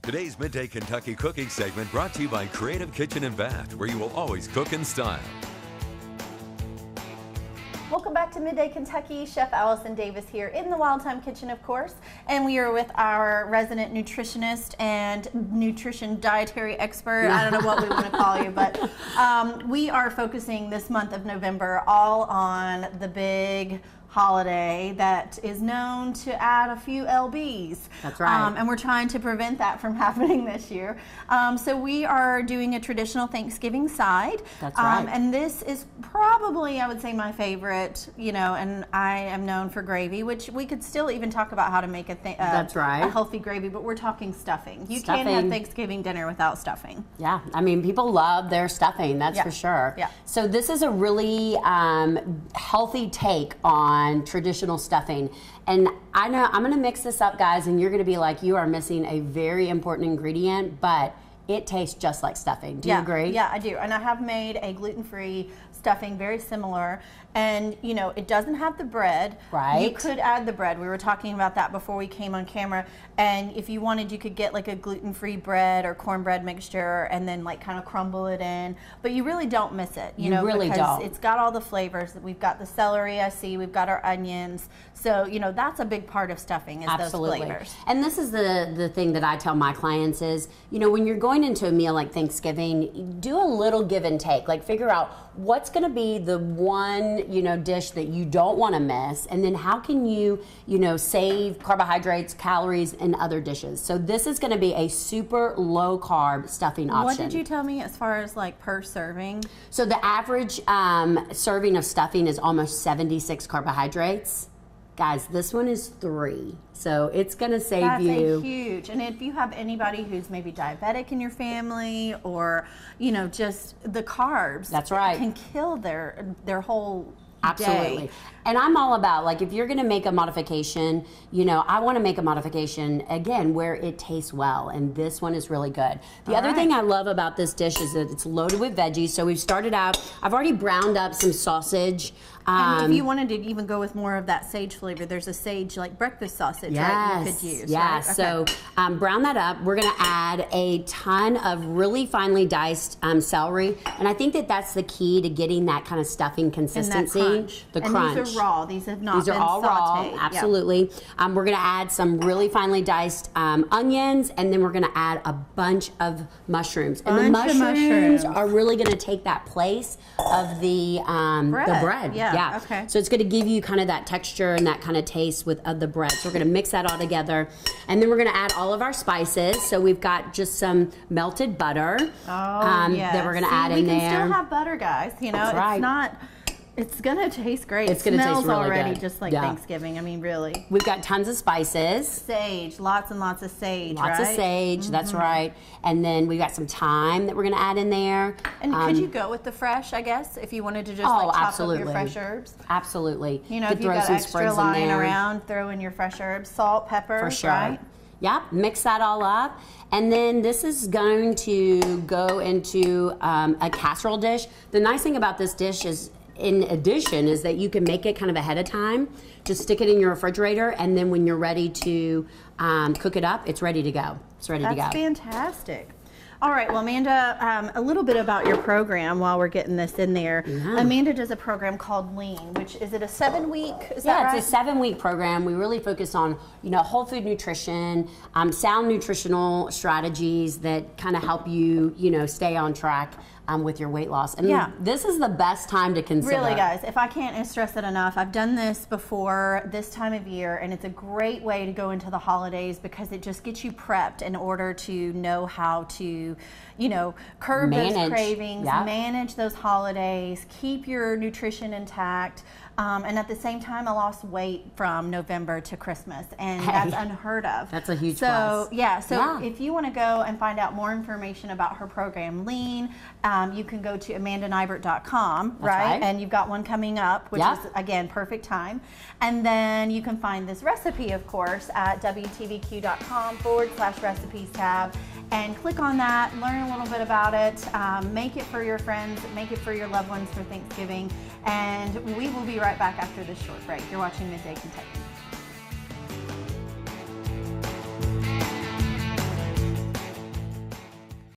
Today's Midday Kentucky cooking segment brought to you by Creative Kitchen and Bath, where you will always cook in style. Welcome back to Midday Kentucky. Chef Allison Davis here in the Wild Thyme Kitchen, of course, and we are with our resident nutritionist and nutrition dietary expert. I don't know what we want to call you, but we are focusing this month of November all on the big holiday that is known to add a few lbs. That's right. And we're trying to prevent that from happening this year. So we are doing a traditional Thanksgiving side. That's right. And this is probably, I would say, my favorite, you know, and I am known for gravy, which we could still even talk about how to make That's right. a healthy gravy, but we're talking stuffing. You Stuffing. can't have Thanksgiving dinner without stuffing. Yeah, I mean, people love their stuffing, that's for sure. Yeah. So this is a really healthy take on traditional stuffing. And I know I'm going to mix this up, guys, and you're going to be like, you are missing a very important ingredient, but it tastes just like stuffing. Do you agree? Yeah, I do. And I have made a gluten-free stuffing very similar. And, you know, it doesn't have the bread. Right. You could add the bread. We were talking about that before we came on camera. And if you wanted, you could get like a gluten-free bread or cornbread mixture and then like kind of crumble it in. But you really don't miss it, you know, really because don't. it's got all the flavors. We've got the celery, I see. We've got our onions. So, you know, that's a big part of stuffing is Absolutely. those flavors. And this is the thing that I tell my clients is, you know, when you're going into a meal like Thanksgiving, do a little give and take. Like figure out what's going to be the one, you know, dish that you don't want to miss, and then how can you, you know, save carbohydrates, calories, and other dishes. So this is going to be a super low carb stuffing option. What did you tell me as far as like per serving? So the average serving of stuffing is almost 76 carbohydrates. Guys, this one is 3, so it's going to save you. That's huge. And if you have anybody who's maybe diabetic in your family, or you know, just the carbs, that's right, can kill their whole Absolutely. day. And I'm all about, like, if you're going to make a modification, you know, I want to make a modification, again, where it tastes well. And this one is really good. The other thing I love about this dish is that it's loaded with veggies. So we've started out, I've already browned up some sausage. And if you wanted to even go with more of that sage flavor, there's a sage, like breakfast sausage, right, you could use. Yes, right? Okay. So brown that up. We're going to add a ton of really finely diced celery. And I think that that's the key to getting that kind of stuffing consistency. And that crunch. The and crunch. These are raw. These have not been been These are all sauteed. raw, absolutely. Yeah. We're going to add some really finely diced onions, and then we're going to add a bunch of mushrooms. And the mushrooms are really going to take that place of the bread. Yeah. Okay. So it's going to give you kind of that texture and that kind of taste with the bread. So we're going to mix that all together. And then we're going to add all of our spices. So we've got just some melted butter that we're going to add in there. We can still have butter, guys. You know, it's not... It's gonna taste great. It's gonna taste really already good. Just like Thanksgiving. I mean, really. We've got tons of spices. Sage, lots and lots of sage. Lots of sage. That's right. And then we got some thyme that we're gonna add in there. And could you go with the fresh? I guess if you wanted to just like chop up your fresh herbs. Absolutely. You know, if you got extra lying around, throw in your fresh herbs, salt, pepper. For sure. Right? Yep, mix that all up. And then this is going to go into a casserole dish. The nice thing about this dish is, in addition, is that you can make it kind of ahead of time. Just stick it in your refrigerator, and then when you're ready to cook it up, it's ready to go. It's ready to go. That's fantastic. All right, well, Amanda, a little bit about your program while we're getting this in there. Yeah. Amanda does a program called Lean, which is it a 7-week? Is that right? It's a 7-week program. We really focus on, you know, whole food nutrition, sound nutritional strategies that kind of help you, you know, stay on track with your weight loss. And this is the best time to consider. Really, guys, if I can't stress it enough, I've done this before this time of year, and it's a great way to go into the holidays because it just gets you prepped in order to know how to, you know, curb those cravings, manage those holidays, keep your nutrition intact. And at the same time, I lost weight from November to Christmas, and that's unheard of. That's a huge plus. So if you want to go and find out more information about her program, Lean, you can go to AmandaNighbert.com, right? And you've got one coming up, which is, again, perfect time. And then you can find this recipe, of course, at WTVQ.com/recipes tab. And click on that, learn a little bit about it, make it for your friends, make it for your loved ones for Thanksgiving, and we will be right back after this short break. You're watching Midday Kentucky.